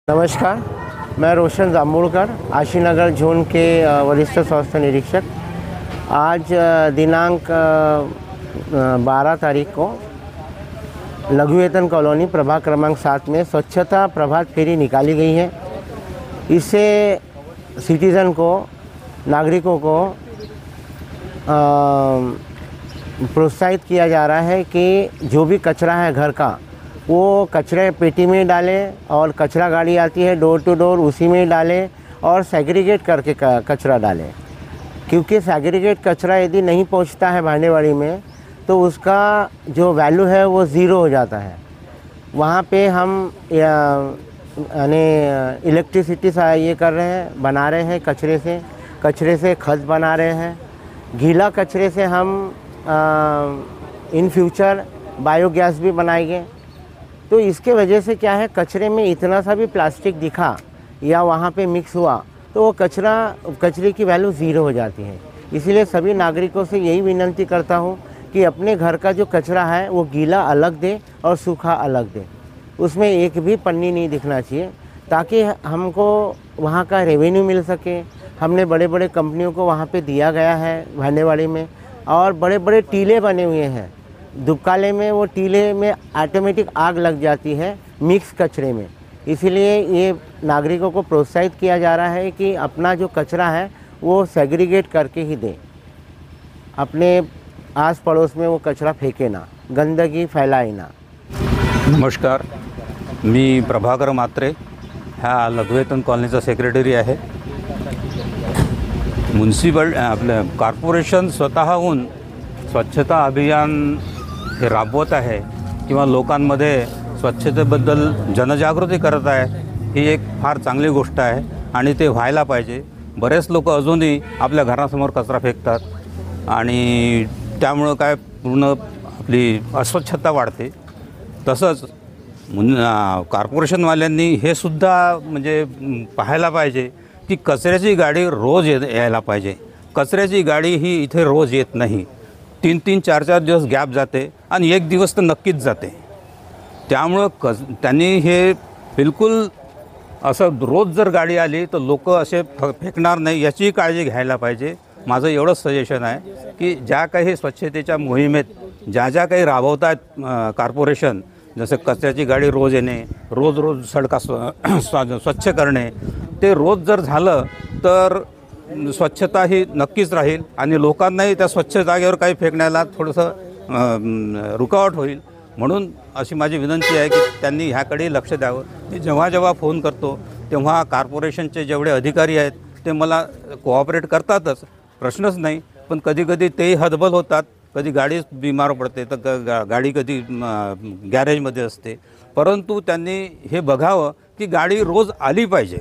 नमस्कार, मैं रोशन जांबुड़कर, आशीनगर जोन के वरिष्ठ स्वास्थ्य निरीक्षक। आज दिनांक 12 तारीख को लघु वेतन कॉलोनी प्रभाग क्रमांक 7 में स्वच्छता प्रभात फेरी निकाली गई है। इससे सिटीज़न को, नागरिकों को प्रोत्साहित किया जा रहा है कि जो भी कचरा है घर का वो कचरे पेटी में डालें, और कचरा गाड़ी आती है डोर टू डोर, उसी में डालें और सेग्रीगेट करके कचरा डालें। क्योंकि सेग्रीगेट कचरा यदि नहीं पहुंचता है भांडेवाड़ी में तो उसका जो वैल्यू है वो ज़ीरो हो जाता है। वहाँ पे हम यानी इलेक्ट्रिसिटी ये कर रहे हैं, बना रहे हैं कचरे से खत बना रहे हैं। गीला कचरे से हम इन फ्यूचर बायोगैस भी बनाएंगे। तो इसके वजह से क्या है, कचरे में इतना सा भी प्लास्टिक दिखा या वहाँ पे मिक्स हुआ तो वो कचरे की वैल्यू ज़ीरो हो जाती है। इसीलिए सभी नागरिकों से यही विनती करता हूँ कि अपने घर का जो कचरा है वो गीला अलग दे और सूखा अलग दे, उसमें एक भी पन्नी नहीं दिखना चाहिए, ताकि हमको वहाँ का रेवेन्यू मिल सके। हमने बड़े बड़े कंपनियों को वहाँ पे दिया गया है भांडेवाड़ी में, और बड़े बड़े टीले बने हुए हैं। दुबकाले में वो टीले में ऑटोमेटिक आग लग जाती है मिक्स कचरे में। इसीलिए ये नागरिकों को प्रोत्साहित किया जा रहा है कि अपना जो कचरा है वो सेग्रीगेट करके ही दें, अपने आस पड़ोस में वो कचरा फेंके ना, गंदगी फैलाए ना। नमस्कार, मी प्रभाकर म्हात्रे, ह्या लघुवेतन कॉलनीचा सेक्रेटरी आहे। म्युन्सिपल आपलं कॉर्पोरेशन स्वतःहून स्वच्छता अभियान हे राबवत आहे किंवा लोकांमध्ये स्वच्छतेबद्दल जनजागृती करत आहे। ही एक फार चांगली गोष्ट आहे आणि ते व्हायला पाहिजे। बरेच लोक अजूनही आपल्या घरासमोर कचरा फेकतात आणि त्यामुळं काय पूर्ण आपली अस्वच्छता वाढते। तसंच कॉर्पोरेशनवाल्यांनी हे सुद्धा म्हणजे पाहायला पाहिजे की कचऱ्याची गाडी रोज यायला पाहिजे। कचऱ्याची गाडी ही इथे रोज येत नाही, 3-3, 4-4 दिवस गॅप जाते आणि एक दिवस तर नक्कीच जाते। त्यामुळं त्यांनी हे बिलकुल असं रोज जर गाडी आली तर लोक असे फेकणार नाही याची काळजी घ्यायला पाहिजे। माझं एवढंच सजेशन आहे की ज्या काही स्वच्छतेच्या मोहिमेत ज्या काही राबवतात कॉर्पोरेशन, जसं कचऱ्याची गाडी रोज येणे, रोज सडका स्वच्छ करणे, ते रोज जर झालं तर स्वच्छता ही नक्कीच राहील आणि लोकांनाही त्या स्वच्छ जागेवर काही फेकण्याला थोडंसं रुकावट होईल। म्हणून अशी माझी विनंती आहे की त्यांनी ह्याकडे लक्ष द्यावं। मी जेव्हा फोन करतो तेव्हा कॉर्पोरेशनचे जेवढे अधिकारी आहेत ते मला कोऑपरेट करतातच, प्रश्नच नाही, पण कधी तेही हतबल होतात। कधी गाडी बिमार पडते तर गाडी कधी गॅरेजमध्ये असते, परंतु त्यांनी हे बघावं की गाडी रोज आली पाहिजे।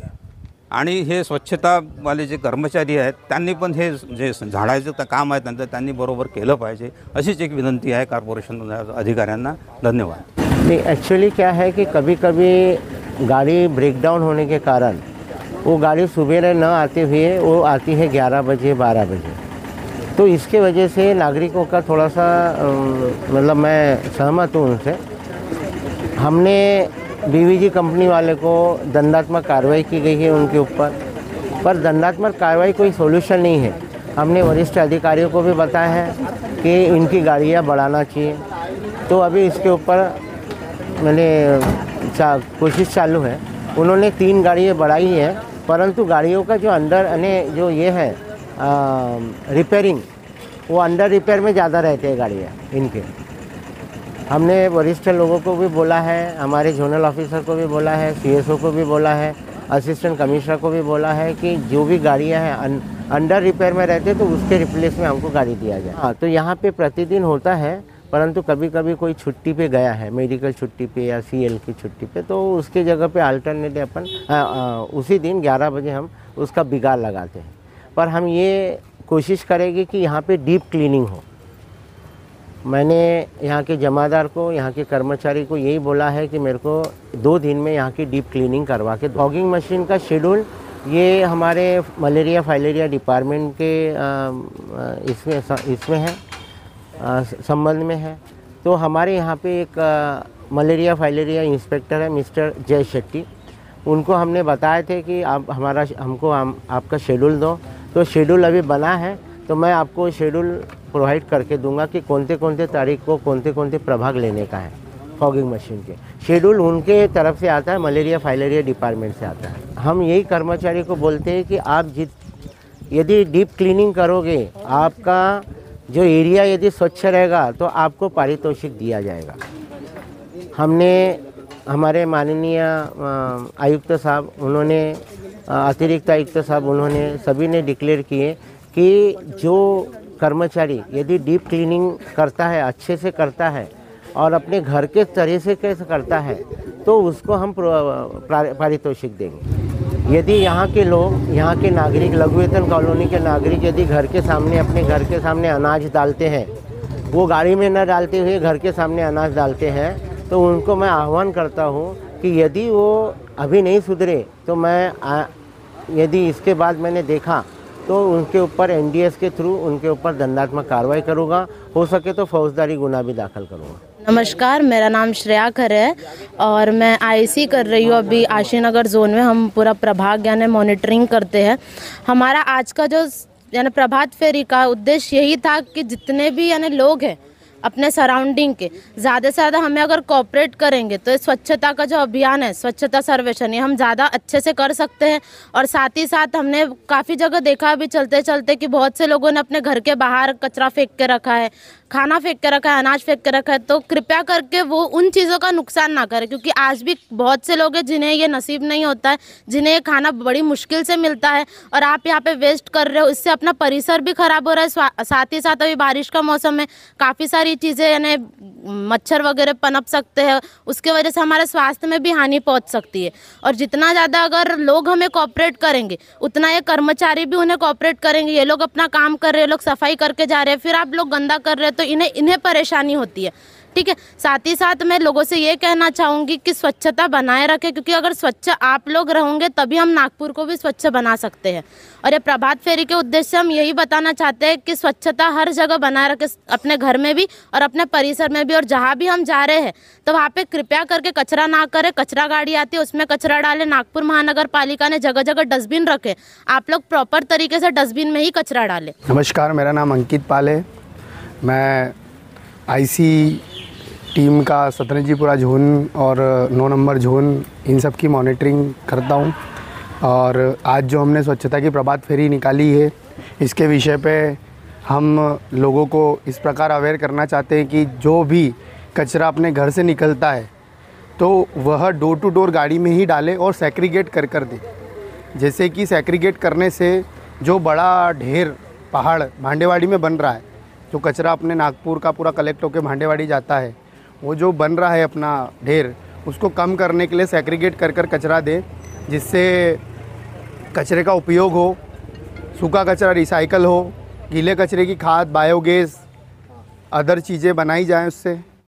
आणि हे स्वच्छतावाले जे कर्मचारी आहेत त्यांनी पण हे जे झाडायचं काम आहे त्यांनी बरोबर केलं पाहिजे, अशीच एक विनंती आहे कॉर्पोरेशन अधिकाऱ्यांना। धन्यवाद। नहीं, एक्चुअली क्या है कि कभी कभी गाड़ी ब्रेक डाउन होने के कारण वो गाड़ी सुबह न आते हुए वो आती है 11 बजे 12 बजे। तो इसके वजह से नागरिकों का थोड़ा सा मतलब मैं सहमत हूँ उनसे। हमने बीवीजी कंपनी वाले को दंडात्मक कार्रवाई की गई है उनके ऊपर, पर दंडात्मक कार्रवाई कोई सोल्यूशन नहीं है। हमने वरिष्ठ अधिकारियों को भी बताया है कि इनकी गाड़ियाँ बढ़ाना चाहिए। तो अभी इसके ऊपर मैंने कोशिश चालू है। उन्होंने 3 गाड़ियाँ बढ़ाई है, परंतु गाड़ियों का जो अंडर जो ये है रिपेयरिंग, वो अंडर रिपेयर में ज़्यादा रहते हैं गाड़ियाँ इनके। हमने वरिष्ठ लोगों को भी बोला है, हमारे जोनल ऑफिसर को भी बोला है, सीएसओ को भी बोला है, असिस्टेंट कमिश्नर को भी बोला है कि जो भी गाड़ियाँ हैं अंडर रिपेयर में रहते तो उसके रिप्लेस में हमको गाड़ी दिया जाए। हाँ, तो यहाँ पे प्रतिदिन होता है, परंतु कभी कभी कोई छुट्टी पे गया है, मेडिकल छुट्टी पे या सीएल की छुट्टी पे, तो उसके जगह पे अल्टरनेट अपन उसी दिन 11 बजे हम उसका बिगाड़ लगाते हैं। पर हम ये कोशिश करेंगे कि यहाँ पे डीप क्लीनिंग हो। मैंने यहाँ के जमादार को, यहाँ के कर्मचारी को यही बोला है कि मेरे को 2 दिन में यहाँ की डीप क्लीनिंग करवा के। फॉगिंग मशीन का शेड्यूल ये हमारे मलेरिया फाइलेरिया डिपार्टमेंट के इसमें है, संबंध में है। तो हमारे यहाँ पे एक मलेरिया फाइलेरिया इंस्पेक्टर है मिस्टर जय शेट्टी, उनको हमने बताए थे कि आप आपका शेड्यूल दो, तो शेड्यूल अभी बना है, तो मैं आपको शेड्यूल प्रोवाइड करके दूंगा कि कौन से तारीख को कौन से प्रभाग लेने का है। फॉगिंग मशीन के शेड्यूल उनके तरफ से आता है, मलेरिया फाइलेरिया डिपार्टमेंट से आता है। हम यही कर्मचारी को बोलते हैं कि आप यदि डीप क्लीनिंग करोगे, आपका जो एरिया यदि स्वच्छ रहेगा तो आपको पारितोषिक दिया जाएगा। हमने हमारे माननीय आयुक्त साहब, उन्होंने अतिरिक्त आयुक्त साहब, उन्होंने सभी ने डिक्लेयर किए कि जो कर्मचारी यदि डीप क्लीनिंग करता है, अच्छे से करता है और अपने घर के तरह से कैसे करता है, तो उसको हम पारितोषिक देंगे। यदि यहाँ के लोग, यहाँ के नागरिक, लघु वेतन कॉलोनी के नागरिक यदि घर के सामने, अपने घर के सामने अनाज डालते हैं, वो गाड़ी में न डालते हुए घर के सामने अनाज डालते हैं, तो उनको मैं आह्वान करता हूँ कि यदि वो अभी नहीं सुधरे तो यदि इसके बाद मैंने देखा तो उनके ऊपर NDS के थ्रू उनके ऊपर दंडात्मक कार्रवाई करूँगा, हो सके तो फौजदारी गुना भी दाखिल करूँगा। नमस्कार, मेरा नाम श्रेया खरे है और मैं IC कर रही हूँ अभी आशीनगर जोन में। हम पूरा प्रभाग यानी मॉनिटरिंग करते हैं। हमारा आज का जो यानी प्रभात फेरी का उद्देश्य यही था कि जितने भी यानी लोग हैं अपने सराउंडिंग के, ज़्यादा से ज़्यादा हमें अगर कोऑपरेट करेंगे तो स्वच्छता का जो अभियान है, स्वच्छता सर्वेक्षण, ये हम ज़्यादा अच्छे से कर सकते हैं। और साथ ही साथ हमने काफ़ी जगह देखा अभी चलते चलते कि बहुत से लोगों ने अपने घर के बाहर कचरा फेंक के रखा है, खाना फेंक के रखा है, अनाज फेंक के रखा है। तो कृपया करके वो उन चीज़ों का नुकसान ना करें, क्योंकि आज भी बहुत से लोग हैं जिन्हें ये नसीब नहीं होता है, जिन्हें ये खाना बड़ी मुश्किल से मिलता है और आप यहाँ पे वेस्ट कर रहे हो। इससे अपना परिसर भी खराब हो रहा है। साथ ही साथ अभी बारिश का मौसम है, काफ़ी सारी चीज़ें यानी मच्छर वगैरह पनप सकते हैं, उसके वजह से हमारे स्वास्थ्य में भी हानि पहुँच सकती है। और जितना ज़्यादा अगर लोग हमें कोऑपरेट करेंगे, उतना ये कर्मचारी भी उन्हें कोऑपरेट करेंगे। ये लोग अपना काम कर रहे हैं, लोग सफाई करके जा रहे हैं, फिर आप लोग गंदा कर रहे हैं तो इन्हें परेशानी होती है। ठीक है, साथ ही साथ मैं लोगों से ये कहना चाहूँगी कि स्वच्छता बनाए रखें, क्योंकि अगर स्वच्छ आप लोग रहोगे तभी हम नागपुर को भी स्वच्छ बना सकते हैं। और ये प्रभात फेरी के उद्देश्य से हम यही बताना चाहते हैं कि स्वच्छता हर जगह बनाए रखें, अपने घर में भी और अपने परिसर में भी। और जहाँ भी हम जा रहे हैं तो वहाँ पे कृपया करके कचरा ना करें। कचरा गाड़ी आती है, उसमें कचरा डालें। नागपुर महानगर पालिका ने जगह जगह डस्टबिन रखे, आप लोग प्रॉपर तरीके से डस्टबिन में ही कचरा डालें। नमस्कार, मेरा नाम अंकित पाल है। मैं IC टीम का सतरंजीपुरा जोन और 9 नंबर जोन, इन सब की मॉनिटरिंग करता हूं। और आज जो हमने स्वच्छता की प्रभात फेरी निकाली है, इसके विषय पे हम लोगों को इस प्रकार अवेयर करना चाहते हैं कि जो भी कचरा अपने घर से निकलता है तो वह डोर टू डोर गाड़ी में ही डाले और सेग्रीगेट कर दे। जैसे कि सेग्रीगेट करने से जो बड़ा ढेर पहाड़ भांडेवाड़ी में बन रहा है, जो कचरा अपने नागपुर का पूरा कलेक्ट होकर भांडेवाड़ी जाता है, वो जो बन रहा है अपना ढेर, उसको कम करने के लिए सेग्रीगेट कर कचरा दे, जिससे कचरे का उपयोग हो, सूखा कचरा रिसाइकल हो, गीले कचरे की खाद, बायोगैस, अदर चीज़ें बनाई जाएं उससे।